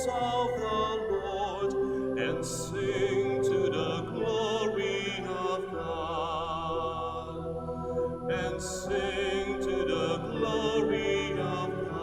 of the Lord, and sing to the glory of God. And sing to the glory of God.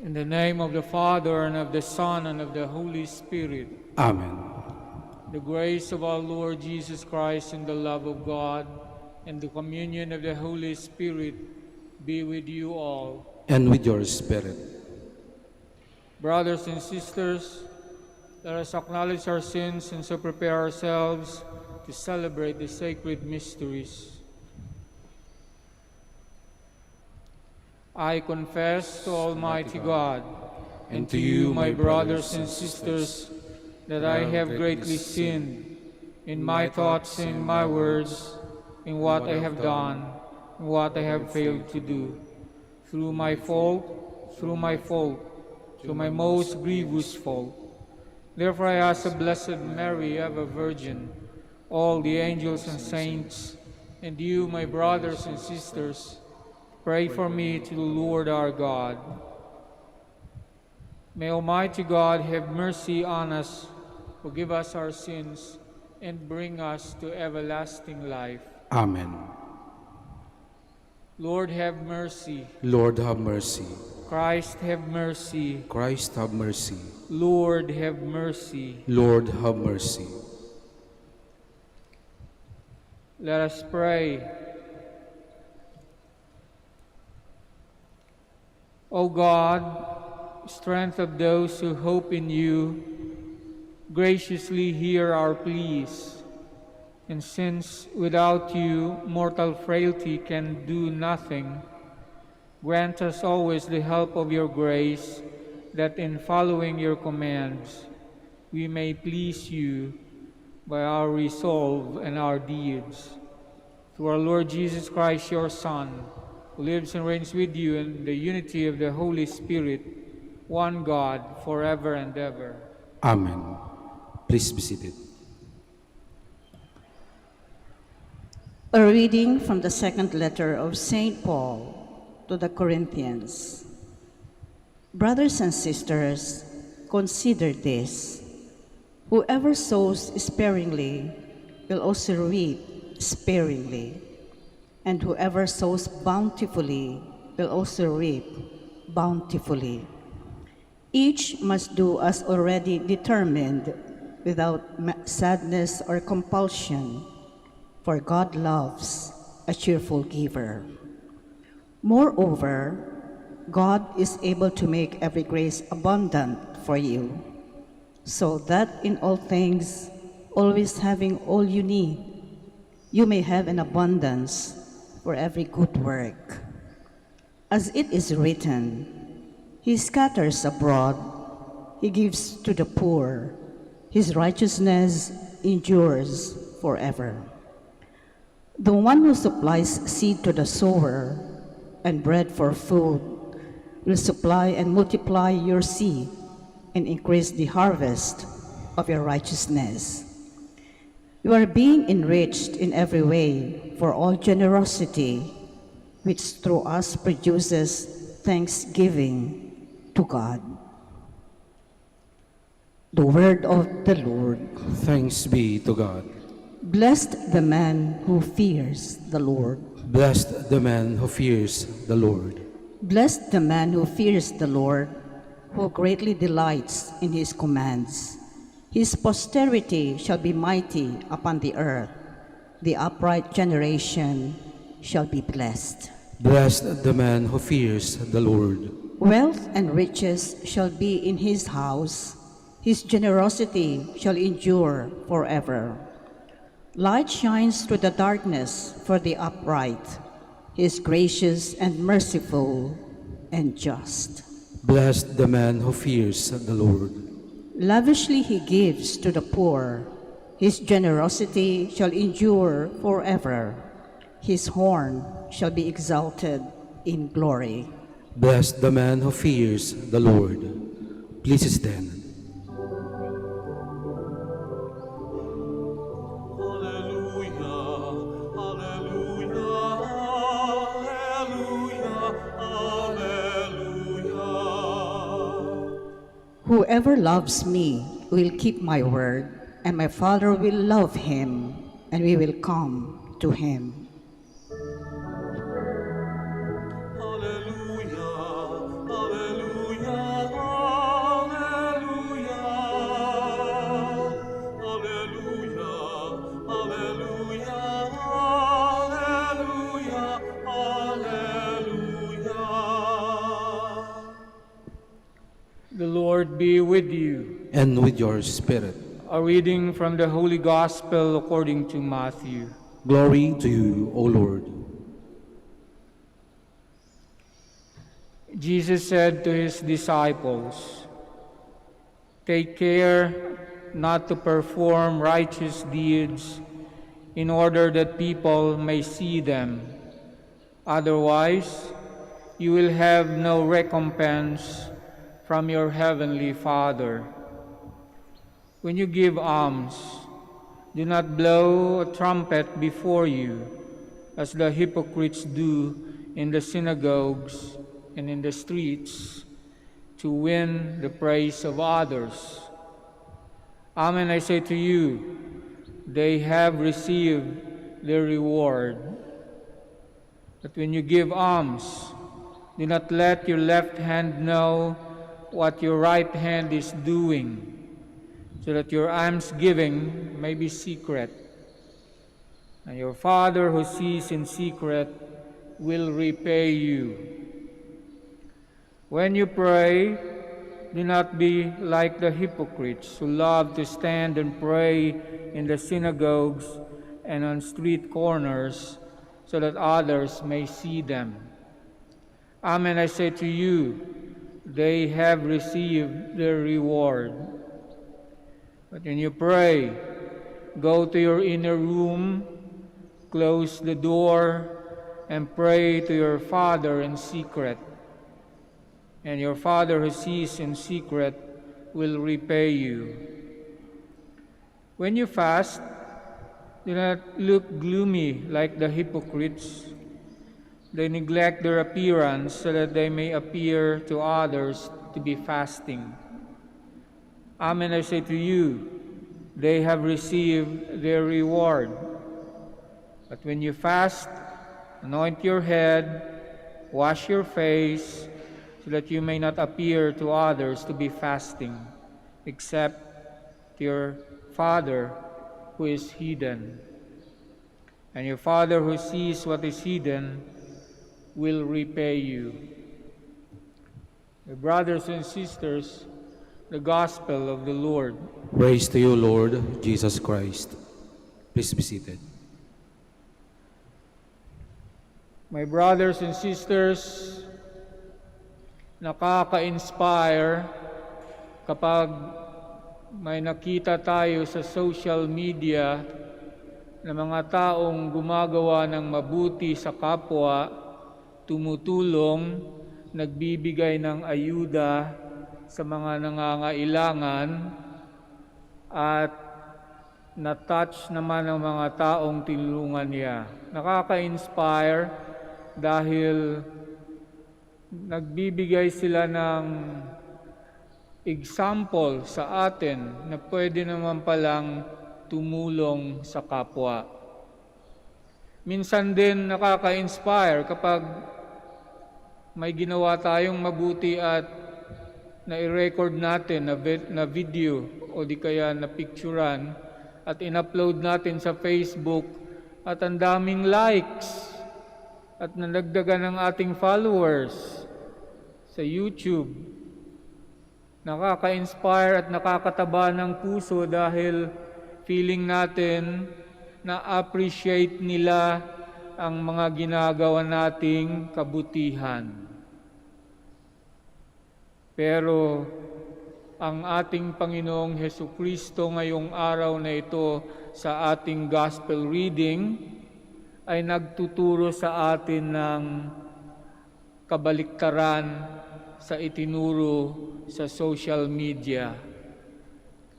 In the name of the Father, and of the Son, and of the Holy Spirit. Amen. The grace of our Lord Jesus Christ, and the love of God, and the communion of the Holy Spirit be with you all. And with your spirit. Brothers and sisters, let us acknowledge our sins and so prepare ourselves to celebrate the sacred mysteries. I confess to Almighty God and to you, my brothers and sisters, that I have greatly sinned in my thoughts and my words, in what I have done and what I have failed to do, through my fault, through my most grievous fault. Therefore I ask the Blessed Mary, ever Virgin, all the angels and saints, and you, my brothers and sisters, pray for me to the Lord our God. May Almighty God have mercy on us, forgive us our sins, and bring us to everlasting life. Amen. Lord, have mercy. Lord, have mercy. Christ, have mercy. Christ, have mercy. Lord, have mercy. Lord, have mercy. Let us pray. O God, strength of those who hope in you, graciously hear our pleas. And since without you mortal frailty can do nothing, grant us always the help of your grace, that in following your commands we may please you by our resolve and our deeds. Through our Lord Jesus Christ, your Son, who lives and reigns with you in the unity of the Holy Spirit, one God, forever and ever. Amen. Please be seated. A reading from the second letter of St. Paul to the Corinthians. Brothers and sisters, consider this. Whoever sows sparingly will also reap sparingly, and whoever sows bountifully will also reap bountifully. Each must do as already determined, without sadness or compulsion, for God loves a cheerful giver. Moreover, God is able to make every grace abundant for you, so that in all things, always having all you need, you may have an abundance for every good work. As it is written, He scatters abroad, He gives to the poor, His righteousness endures forever. The one who supplies seed to the sower and bread for food will supply and multiply your seed and increase the harvest of your righteousness. You are being enriched in every way for all generosity, which through us produces thanksgiving to God. The word of the Lord. Thanks be to God. Blessed the man who fears the Lord. Blessed the man who fears the Lord. Blessed the man who fears the Lord, who greatly delights in his commands. His posterity shall be mighty upon the earth. The upright generation shall be blessed. Blessed the man who fears the Lord. Wealth and riches shall be in his house. His generosity shall endure forever. Light shines through the darkness for the upright. He is gracious and merciful and just. Blessed the man who fears the Lord. Lavishly he gives to the poor. His generosity shall endure forever. His horn shall be exalted in glory. Blessed the man who fears the Lord. Please stand. Hallelujah, hallelujah, hallelujah, hallelujah. Whoever loves me will keep my word, and my Father will love him, and we will come to him. Hallelujah, hallelujah, hallelujah. Hallelujah, hallelujah, hallelujah, hallelujah. The Lord be with you. And with your spirit. A reading from the Holy Gospel according to Matthew. Glory to you, O Lord. Jesus said to his disciples, "Take care not to perform righteous deeds in order that people may see them. Otherwise, you will have no recompense from your heavenly Father. When you give alms, do not blow a trumpet before you, as the hypocrites do in the synagogues and in the streets, to win the praise of others. Amen, I say to you, they have received their reward. But when you give alms, do not let your left hand know what your right hand is doing, so that your almsgiving may be secret. And your Father who sees in secret will repay you. When you pray, do not be like the hypocrites who love to stand and pray in the synagogues and on street corners, so that others may see them. Amen, I say to you, they have received their reward. But when you pray, go to your inner room, close the door, and pray to your Father in secret. And your Father who sees in secret will repay you. When you fast, do not look gloomy like the hypocrites. They neglect their appearance so that they may appear to others to be fasting. Amen, I say to you, they have received their reward. But when you fast, anoint your head, wash your face, so that you may not appear to others to be fasting, except to your Father who is hidden. And your Father who sees what is hidden will repay you." My brothers and sisters, the Gospel of the Lord. Praise to you, Lord Jesus Christ. Please be seated. My brothers and sisters, nakaka-inspire kapag may nakita tayo sa social media na mga taong gumagawa ng mabuti sa kapwa, tumutulong, nagbibigay ng ayuda sa mga nangangailangan, at na-touch naman ng mga taong tinulungan niya. Nakaka-inspire dahil nagbibigay sila ng example sa atin na pwede naman palang tumulong sa kapwa. Minsan din nakaka-inspire kapag may ginawa tayong mabuti at na-record natin na video o di kaya na picturean at in-upload natin sa Facebook at ang daming likes at nadagdagan ng ating followers sa YouTube. Nakaka-inspire at nakakataba ng puso dahil feeling natin na appreciate nila ang mga ginagawa nating kabutihan. Pero ang ating Panginoong Hesukristo ngayong araw na ito sa ating gospel reading ay nagtuturo sa atin ng kabaliktaran sa itinuro sa social media.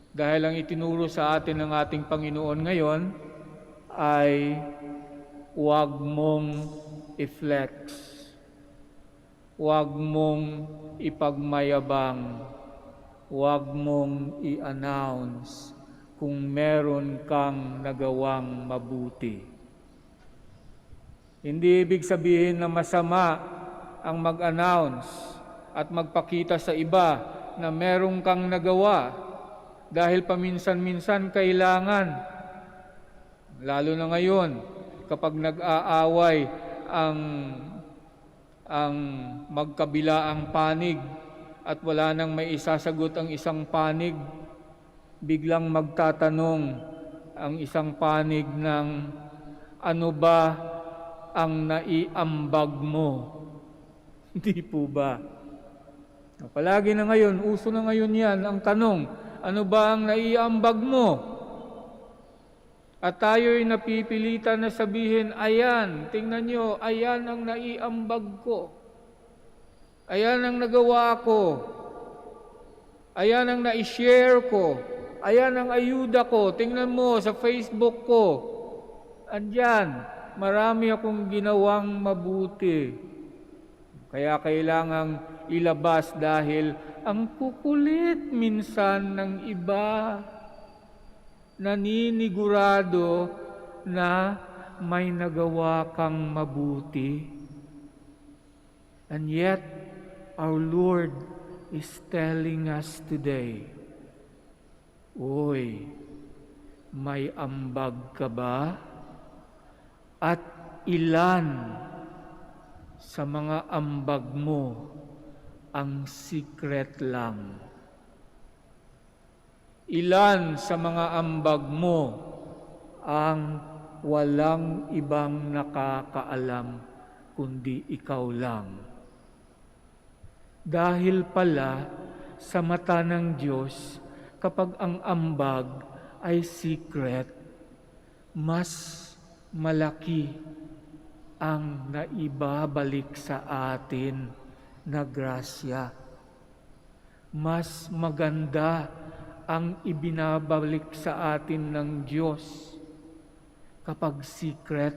Dahil ang itinuro sa atin ng ating Panginoon ngayon ay huwag mong i-flex, huwag mong ipagmayabang, huwag mong i-announce kung meron kang nagawang mabuti. Hindi ibig sabihin na masama ang mag-announce at magpakita sa iba na meron kang nagawa dahil paminsan-minsan kailangan. Lalo na ngayon, kapag nag-aaway ang magkabilaang panig at wala nang may isasagot ang isang panig, biglang magtatanong ang isang panig ng ano ba ang naiambag mo? Hindi po ba? Palagi na ngayon, uso na ngayon yan, ang tanong, ano ba ang naiambag mo? At tayo'y napipilitan na sabihin, ayan, tingnan nyo, ayan ang naiambag ko. Ayan ang nagawa ko. Ayan ang na-share ko. Ayan ang ayuda ko. Tingnan mo sa Facebook ko. Andyan, marami akong ginawang mabuti. Kaya kailangang ilabas dahil ang kukulit minsan ng iba. Naninigurado na may nagawa kang mabuti. And yet, our Lord is telling us today, Uy, may ambag ka ba? At ilan sa mga ambag mo ang secret lang? Ilan sa mga ambag mo ang walang ibang nakakaalam kundi ikaw lang? Dahil pala sa mata ng Diyos, kapag ang ambag ay secret, mas malaki ang naibabalik sa atin na grasya. Mas maganda ang ibinabalik sa atin ng Diyos kapag secret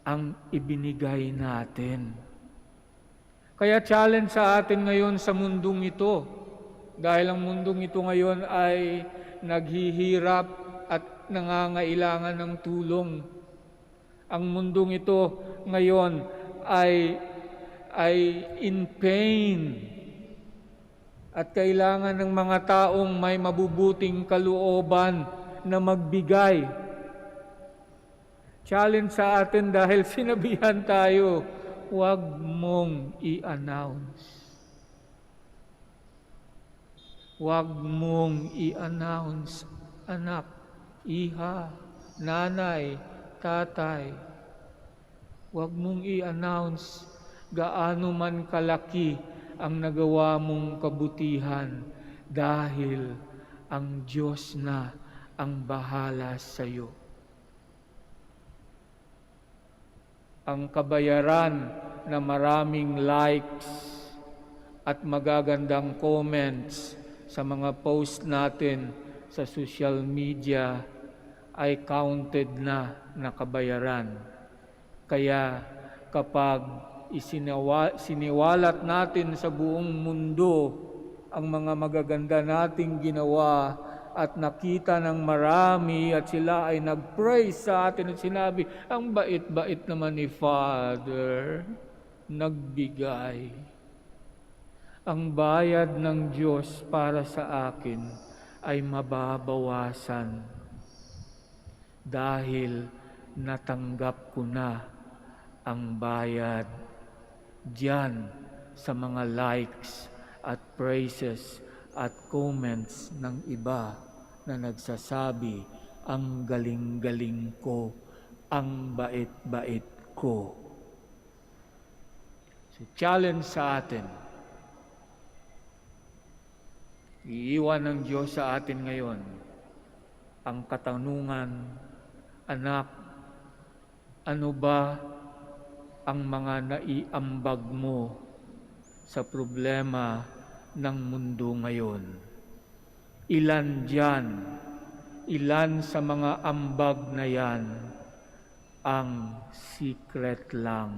ang ibinigay natin. Kaya challenge sa atin ngayon sa mundong ito, dahil ang mundong ito ngayon ay naghihirap at nangangailangan ng tulong. Ang mundong ito ngayon ay in pain at kailangan ng mga taong may mabubuting kalooban na magbigay. Challenge sa atin dahil sinabihan tayo, huwag mong i-announce. Huwag mong i-announce, anak, iha, nanay, tatay. Huwag mong i-announce gaano man kalaki ang nagawa mong kabutihan dahil ang Diyos na ang bahala sa iyo. Ang kabayaran na maraming likes at magagandang comments sa mga post natin sa social media ay counted na kabayaran. Kaya kapag siniwalat natin sa buong mundo ang mga magaganda nating ginawa at nakita ng marami at sila ay nag-praise sa atin at sinabi, ang bait-bait naman ni Father, nagbigay. Ang bayad ng Diyos para sa akin ay mababawasan dahil natanggap ko na ang bayad diyan sa mga likes at praises at comments ng iba na nagsasabi, ang galing-galing ko, ang bait-bait ko. So, challenge sa atin. Iiwan ng Diyos sa atin ngayon ang katanungan, anak, ano ba ang mga naiambag mo sa problema ng mundo ngayon. Ilan diyan, ilan sa mga ambag na yan ang secret lang.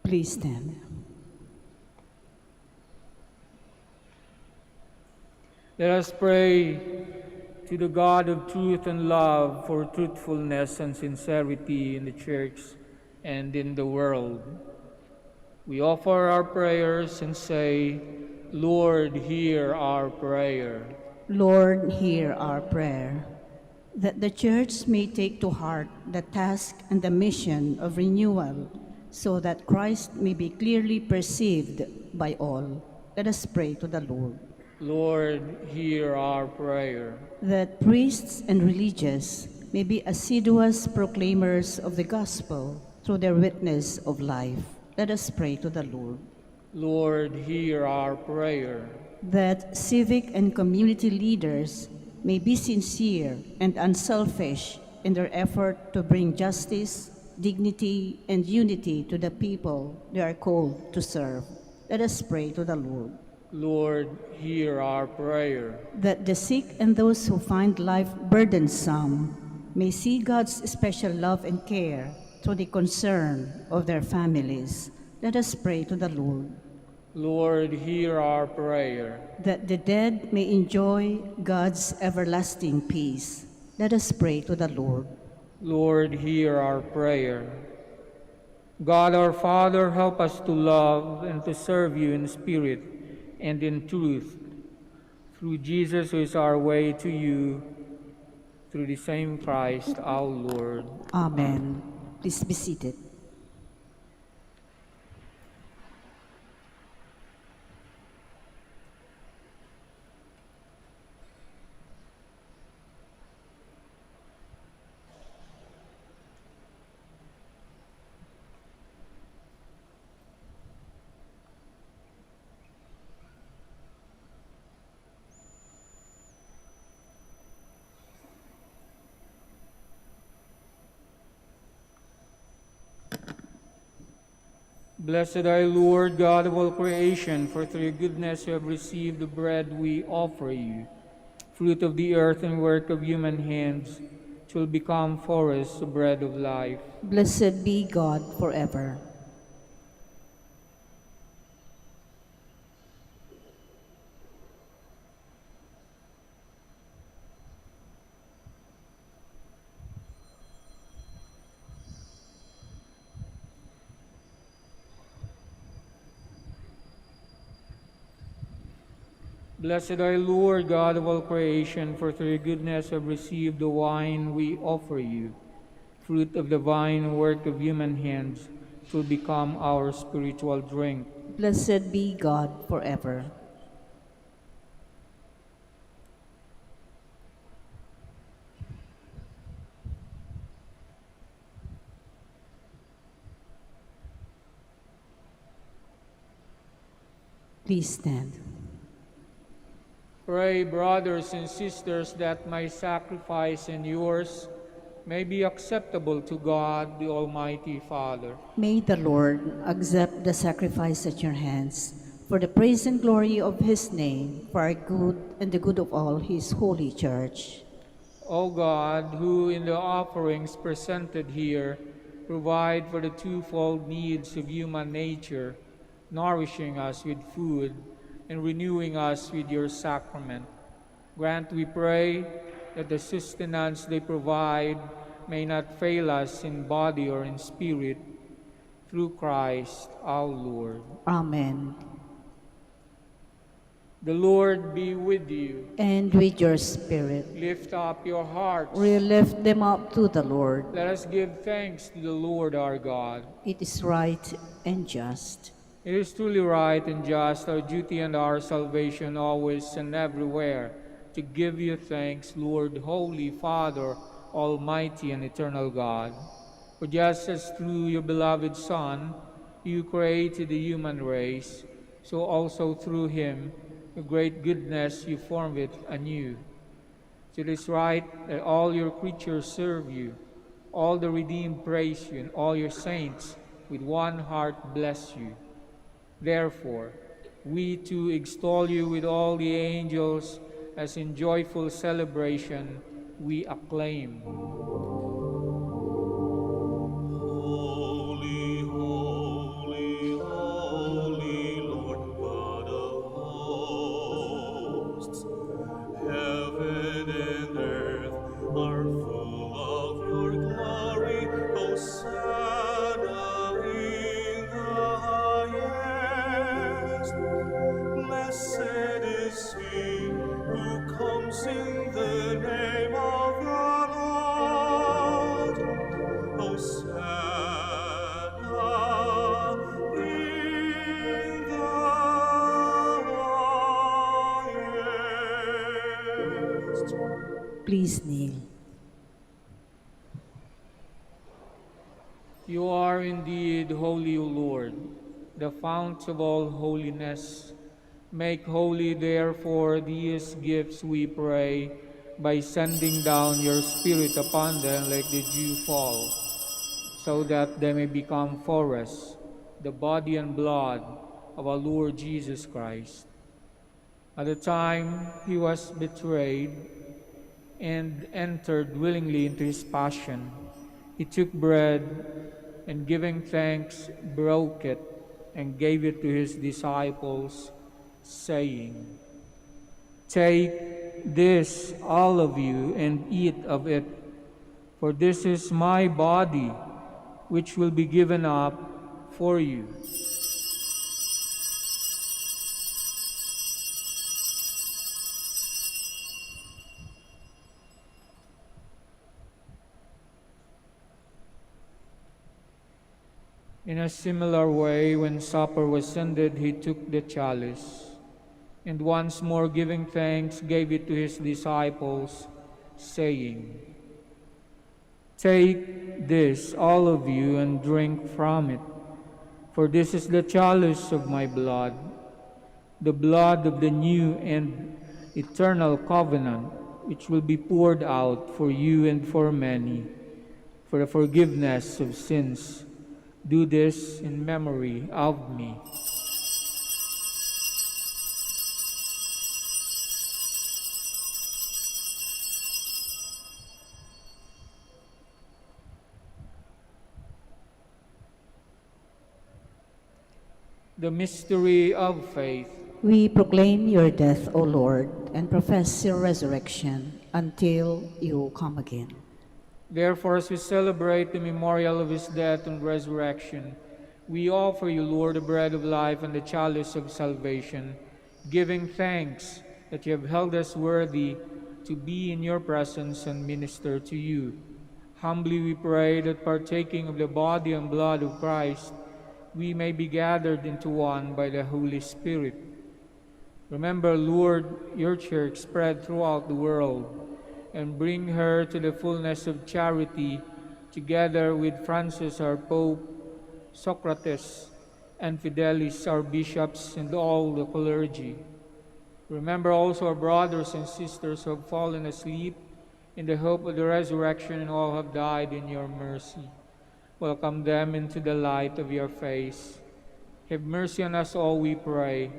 Please stand. Let us pray to the God of truth and love for truthfulness and sincerity in the church and in the world. We offer our prayers and say, Lord, hear our prayer. Lord, hear our prayer, that the Church may take to heart the task and the mission of renewal, so that Christ may be clearly perceived by all. Let us pray to the Lord. Lord, hear our prayer. That priests and religious may be assiduous proclaimers of the gospel through their witness of life. Let us pray to the Lord. Lord, hear our prayer. That civic and community leaders may be sincere and unselfish in their effort to bring justice, dignity, and unity to the people they are called to serve. Let us pray to the Lord. Lord, hear our prayer. That the sick and those who find life burdensome may see God's special love and care through the concern of their families. Let us pray to the Lord. Lord, hear our prayer. That the dead may enjoy God's everlasting peace. Let us pray to the Lord. Lord, hear our prayer. God our Father, help us to love and to serve you in spirit and in truth, through Jesus who is our way to you, through the same Christ our Lord. Amen. Please be seated. Blessed are you, Lord, God of all creation, for through your goodness you have received the bread we offer you, fruit of the earth and work of human hands, which will become for us the bread of life. Blessed be God forever. Blessed are you, Lord, God of all creation, for through your goodness you have received the wine we offer you, fruit of the vine and work of human hands, which will become our spiritual drink. Blessed be God forever. Please stand. Pray, brothers and sisters, that my sacrifice and yours may be acceptable to God, the Almighty Father. May the Lord accept the sacrifice at your hands for the praise and glory of his name, for our good and the good of all his holy church. O God, who in the offerings presented here provide for the twofold needs of human nature, nourishing us with food and renewing us with your sacrament, grant, we pray, that the sustenance they provide may not fail us in body or in spirit, through Christ our Lord. Amen. The Lord be with you. And with your spirit, Lift up your hearts. we lift them up to the Lord. Let us give thanks to the Lord our God. It is right and just. It is truly right and just, our duty and our salvation, always and everywhere, to give you thanks, Lord, Holy Father, Almighty and eternal God. For just as through your beloved Son you created the human race, so also through him, your great goodness, you formed it anew. It is right that all your creatures serve you, all the redeemed praise you, and all your saints with one heart bless you. Therefore, we too extol you with all the angels, as in joyful celebration we acclaim. Holy, holy, holy, Lord God of hosts. Heaven and earth are full of your glory. Hosanna in the highest. Blessed is he who comes in the name of the Lord. Hosanna in the highest. Please kneel. You are indeed holy, O Lord, the fount of all holiness. Make holy, therefore, these gifts, we pray, by sending down your Spirit upon them like the dew fall, so that they may become for us the body and blood of our Lord Jesus Christ. At the time he was betrayed and entered willingly into his passion, he took bread and, giving thanks, broke it and gave it to his disciples, saying, "Take this, all of you, and eat of it, for this is my body, which will be given up for you." In a similar way, when supper was ended, he took the chalice, and once more giving thanks, gave it to his disciples, saying, "Take this, all of you, and drink from it, for this is the chalice of my blood, the blood of the new and eternal covenant, which will be poured out for you and for many, for the forgiveness of sins. Do this in memory of me." The mystery of faith. We proclaim your death, O Lord, and profess your resurrection until you come again. Therefore, as we celebrate the memorial of his death and resurrection, we offer you, Lord, the bread of life and the chalice of salvation, giving thanks that you have held us worthy to be in your presence and minister to you. Humbly we pray that, partaking of the body and blood of Christ, we may be gathered into one by the Holy Spirit. Remember, Lord, your church spread throughout the world, and bring her to the fullness of charity, together with Francis our Pope, Socrates and Fidelis our bishops, and all the clergy. Remember also our brothers and sisters who have fallen asleep in the hope of the resurrection, and all have died in your mercy. Welcome them into the light of your face. Have mercy on us all, we pray,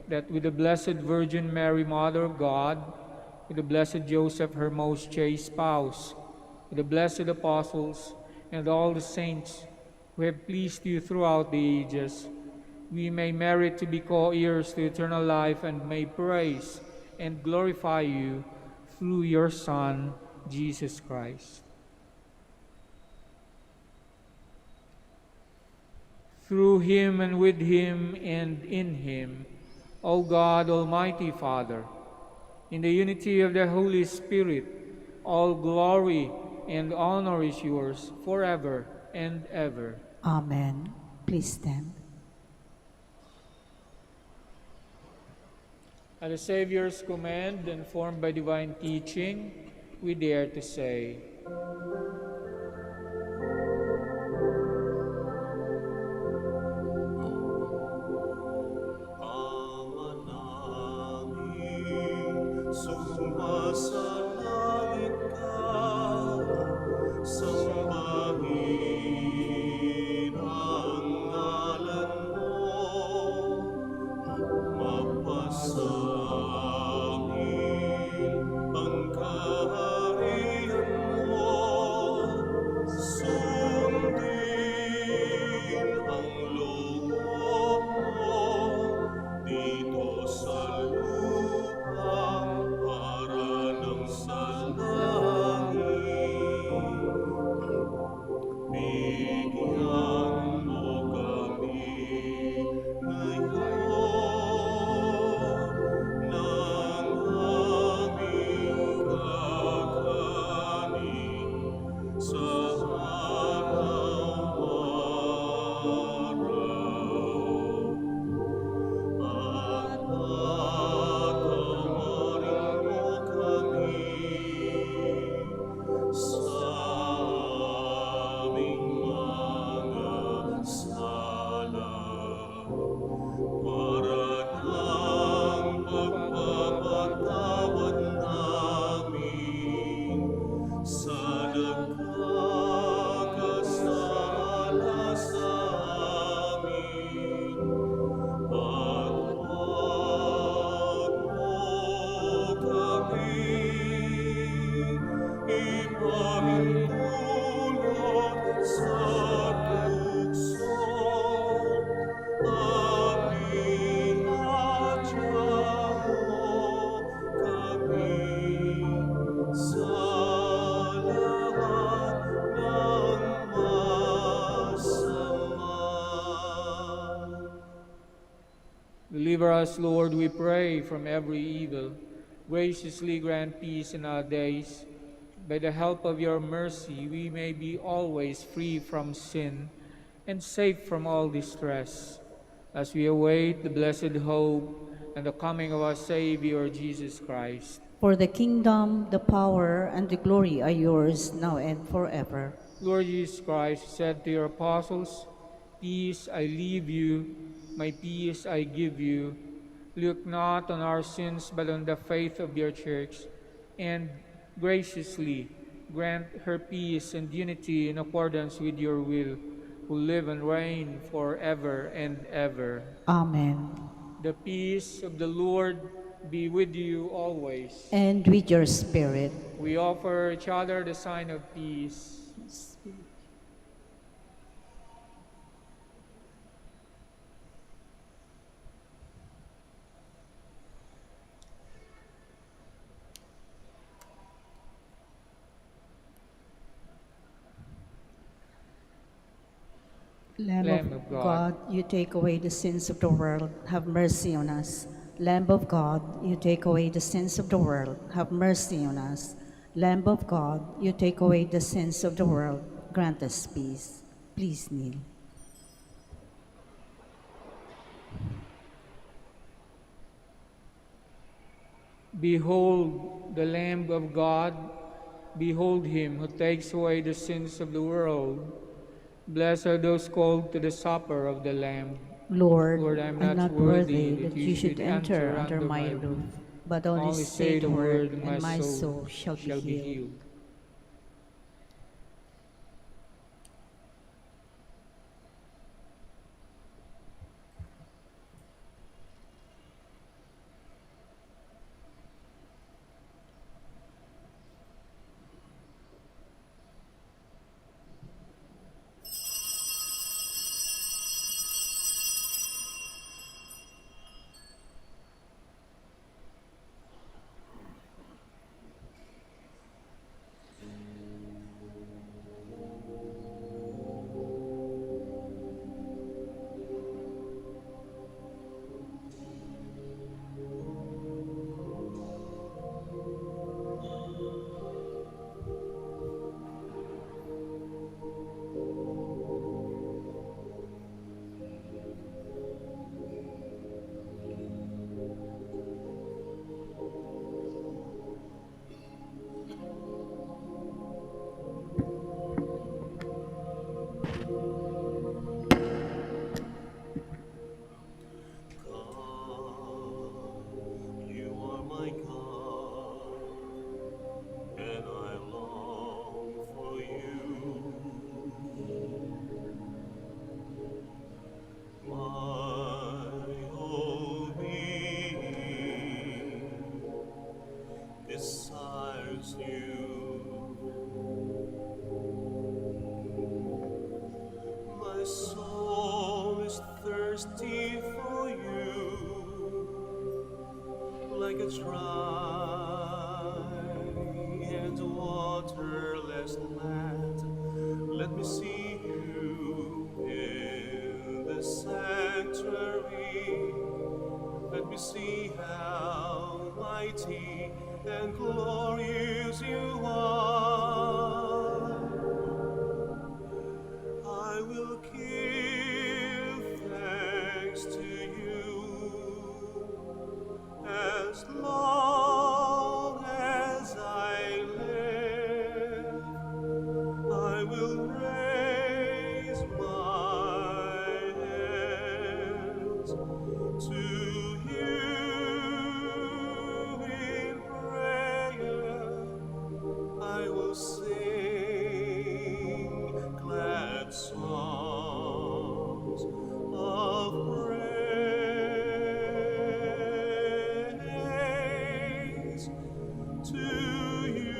that with the Blessed Virgin Mary, Mother of God, with the blessed Joseph, her most chaste spouse, with the blessed apostles, and all the saints who have pleased you throughout the ages, we may merit to be co-heirs to eternal life, and may praise and glorify you through your Son, Jesus Christ. Through him, and with him, and in him, O God, Almighty Father, in the unity of the Holy Spirit, all glory and honor is yours forever and ever. Amen. Please stand. At the Savior's command, and formed by divine teaching, we dare to say, Sumasalam Bigyan mo kami ngayon ng aming kakanin sa araw-araw. At pagkawarin mo kami sa aming mga sala para ng pagpapatawad namin sa nagkakasala sa amin. At huwag mo kaming ipahintulot sa tukso at ihatya mo kami sa lahat ng masama. Deliver us, Lord, we pray, from every evil. Graciously grant peace in our days. By the help of your mercy, we may be always free from sin and safe from all distress, as we await the blessed hope and the coming of our Savior, Jesus Christ. For the kingdom, the power, and the glory are yours now and forever. Lord Jesus Christ said to your apostles, "Peace I leave you, my peace I give you. Look not on our sins, but on the faith of your church, and graciously grant her peace and unity in accordance with your will, who live and reign forever and ever." Amen. The peace of the Lord be with you always. And with your spirit. We offer each other the sign of peace. Lamb of God, you take away the sins of the world, have mercy on us. Lamb of God, you take away the sins of the world, have mercy on us. Lamb of God, you take away the sins of the world, grant us peace. Please kneel. Behold the Lamb of God, behold him who takes away the sins of the world. Blessed are those called to the supper of the Lamb. Lord, I'm I'm not not worthy that you should enter under under my roof, but only say the word, and my soul shall be healed. You are my God, and I long for you. My whole being desires you. My soul is thirsty for you, like a dry and waterless land. Let me see mighty and glorious you are. I will give thanks to you as long as I live. I will raise my hands to you in prayer. I will sing glad songs of praise to you.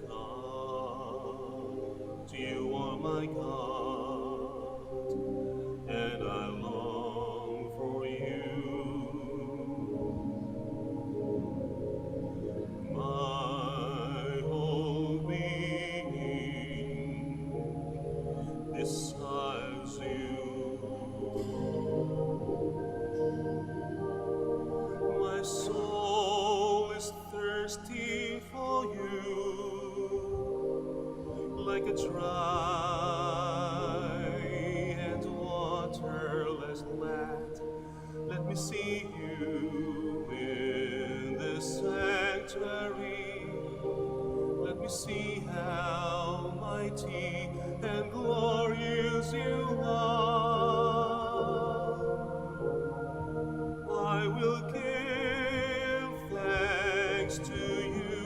God, you are my God, and I long for you. My whole being desires you. My soul is thirsty for you, like a dry and waterless land. Let me see you in the sanctuary. Let me see how mighty and glorious you are. I will give thanks to you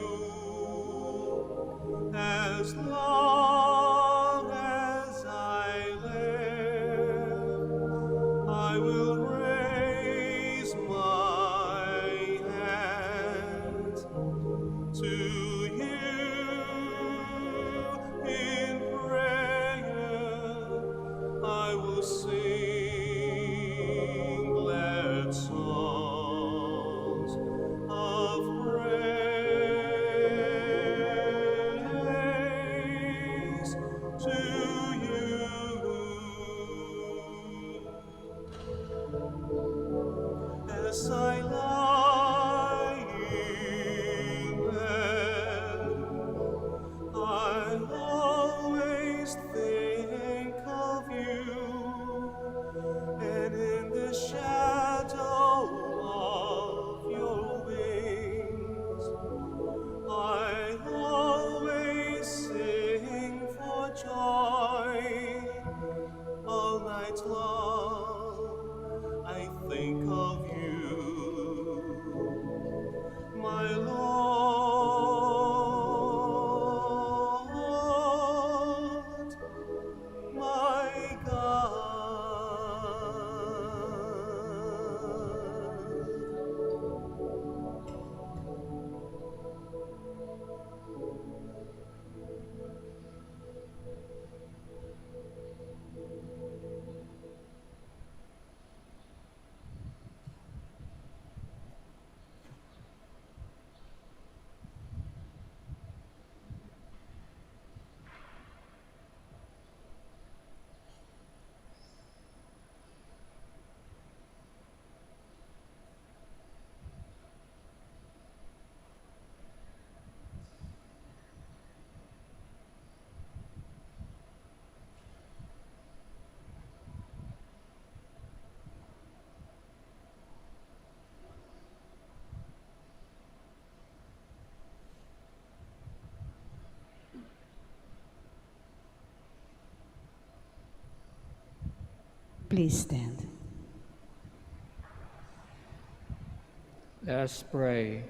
as long as I live. I will raise my hands to you in prayer. I will sing glad songs of praise to you. As I lie in bed, I always think of you, and in the shadow of your wings, I always sing for joy. All night long, I think of you, my Lord, my God. Please stand. Let us pray.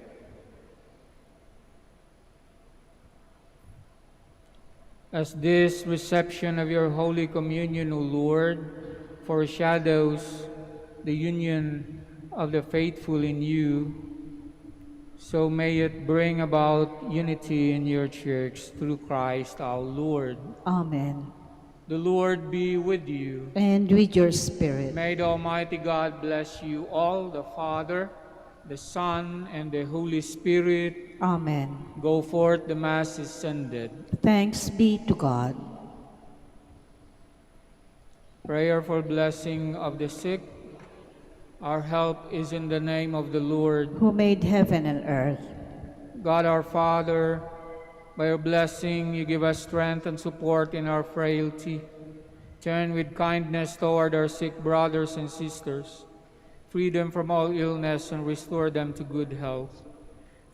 As this reception of your Holy Communion, O Lord, foreshadows the union of the faithful in you, so may it bring about unity in your church through Christ our Lord. Amen. The Lord be with you. And with your spirit. May the Almighty God bless you all, the Father, the Son, and the Holy Spirit. Amen. Go forth, the Mass is ended. Thanks be to God. Prayer for blessing of the sick. Our help is in the name of the Lord. who made heaven and earth. God our Father, by your blessing you give us strength and support in our frailty. Turn with kindness toward our sick brothers and sisters. Free them from all illness and restore them to good health.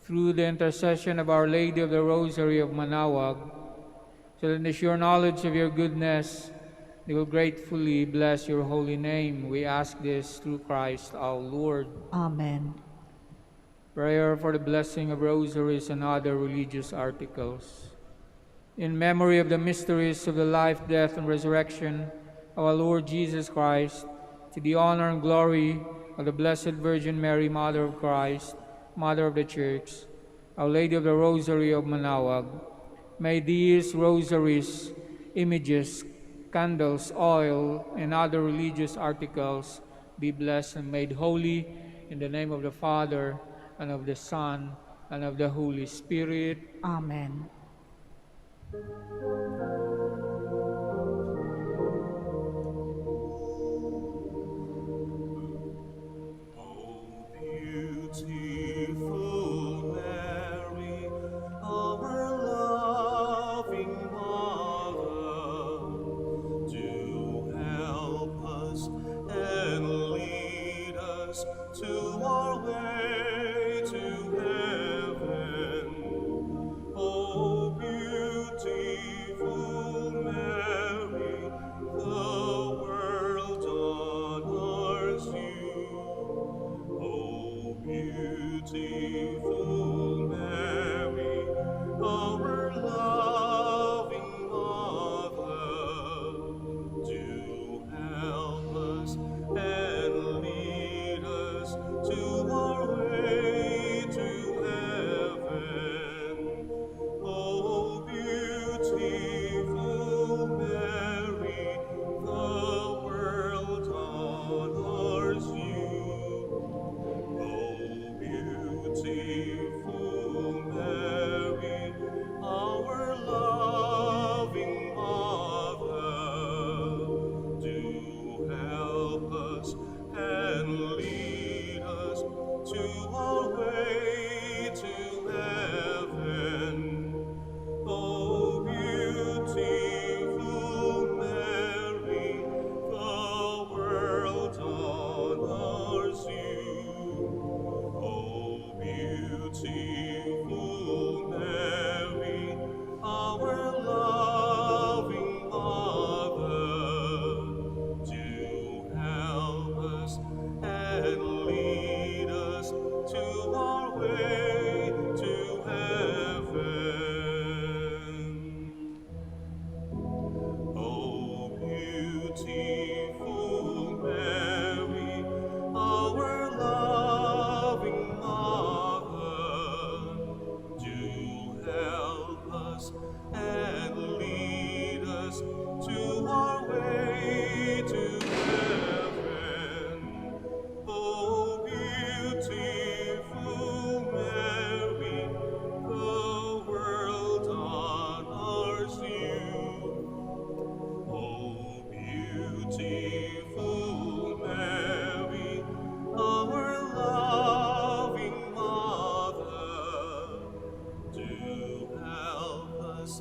Through the intercession of Our Lady of the Rosary of Manaoag, so that in the sure knowledge of your goodness, they will gratefully bless your holy name. We ask this through Christ our Lord. Amen. Prayer for the blessing of rosaries and other religious articles. In memory of the mysteries of the life, death, and resurrection of our Lord Jesus Christ, to the honor and glory of the Blessed Virgin Mary, Mother of Christ, Mother of the Church, Our Lady of the Rosary of Manaoag, may these rosaries, images, candles, oil, and other religious articles be blessed and made holy in the name of the Father, and of the Son, and of the Holy Spirit. Amen. O beautiful Mary, our loving Mother, do help us and lead us to our way to heaven. O beautiful Mary, the world honors you. O beautiful Mary, our loving Mother, do help us and lead us to our way to heaven. O beautiful Mary, the world honors you. O beautiful Mary, our loving Mother, do help us and lead us to our way to heaven. O beautiful Mary, the world honors you. O beautiful Mary, our loving Mother, do help us and lead us to our way to heaven. O beautiful Mary, our loving Mother, do help us and lead us to our way to heaven. O beautiful Mary, the world honors you. O beautiful Mary, our loving Mother, do help us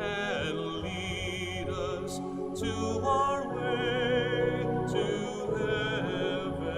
and lead us to our way to heaven.